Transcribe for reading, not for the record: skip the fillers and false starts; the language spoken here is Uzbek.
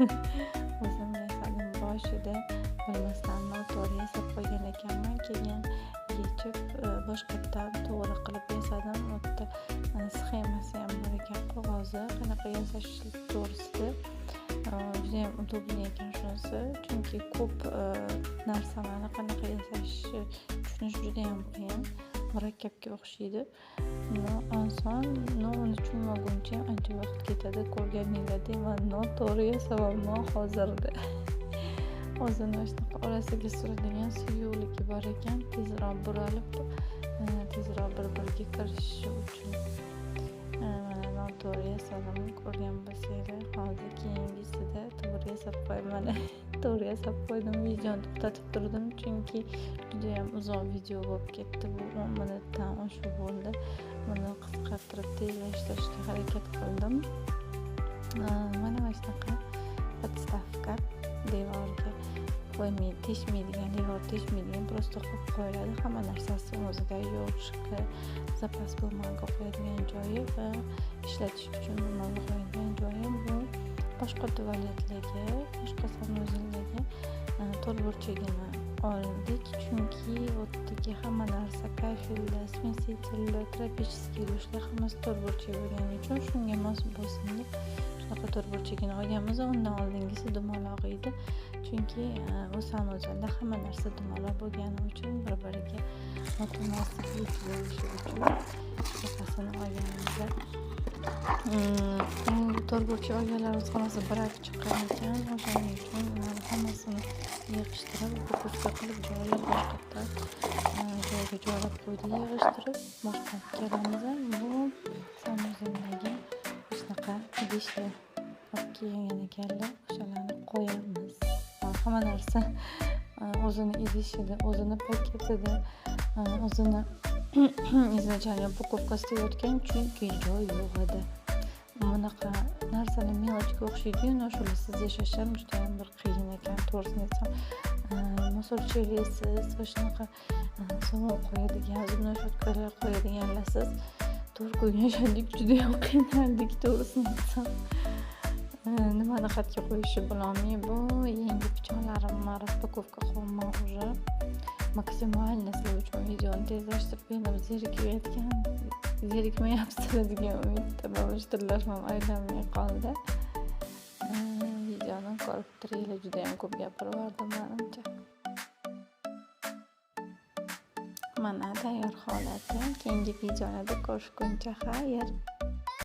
o'zim yasadim boshida, bilmasdan noto'g'ri yasab qo'ygan ekanman. Keyin yechib boshqatdan to'g'ri qilib yasadim. U yerda sxemasi ham bor ekan, qog'ozi qanaqa yasash to'g'risida. Judayam udobniy ekan shunisi, chunki ko'p narsalarni qanaqa yasashni tushunish judayam qiyin, murakkabga o'xshaydi. Oson, uni tushunmaguncha ancha vaqt ketadi. Ko'rganinglardek man noto'g'ri yasamanman hozirda. O'zini shunaqa orasiga suradigan suyuqligi bor ekan, tezroq buralib, tezroq bir-biriga kirishishi uchun. Mana noto'g'ri yasadim, ko'rgan bo'lsanglar. Hozir keyingisida to'g'ri yasab qo'yaman. To'g'ri yasab qo'ydim, videoni to'xtatib turdim, chunki judayam uzoq video bo'lib ketdi. Bu 10 minutdan oshiq bo'ldi. Buni qisqartirib tezlashtirishga harakat qildim. Mana shunaqa podstavka devorga teshmaydigan, devor teshmaydigan, prosto qo'yib qo'yiladi. Hamma narsasi o'zida, yo'q zapas bo'lmaga qo'yadigan joyi va ishlatish uchun bo'lmaga qo'yadigan joyi. Bu boshqa tuvaletligi, boshqa sanuzeldagi to'rtburchagini oldik, chunki o'tdagi hamma narsa kafelda, smesителda, тропический dushlar hammasi to'rtburchak bo'lgani uchun shunga mos bo'lsin deb shunaqa to'rtburchagini olganmiz. Undan oldingisi dumaloq edi, chunki bu sanuzelda hamma narsa dumaloq bo'lgani uchun bir-biriga mutanosiblik bo'lishi uchun shunaqasini olganmiz. To'rtburchak olganlarimiz xonasi birak chiqqan ekan, o'shaning uchun ularni hammasini yig'ishtirib, bukovka qilib joyiga joylab qo'ydik. Yig'ishtirib boshqa kelamiz. Bu sanuzeldagi shunaqa idishlar olib kelgan ekanlar, o'shalarni qo'yamiz. Hamma narsa o'zini idishida, o'zini paketida, o'zini izначально bukovkasida yotgan, chunki joy yo'q edi. Bunaqa narsani mелочьga o'xshaydi-yu, noshulisiz yashash ham juda ham bir qiyin ekan, to'g'risini aytsam. Musorchelisiz va shunaqa sovuq qo'yadigan, zubni shotkalar qo'yadiganlarsiz 4 kun yashadik, juda ham qiynaldik, to'g'risini aytsam. Nimani xatga qo'yishni bilolmay, bu yangi pichoqlarim распаковка qilmoq уже maksimalni sizlar uchun videoni tezlashtirib berilib zerikmayapsiz degan umidda bo'lishtirlashmam aylanmay qoldi. Videoni ko'rib turinglar, juda ham ko'p gapirib yubordim menimcha. Mana tayyor holati. Keyingi videolarda ko'rishguncha xayr.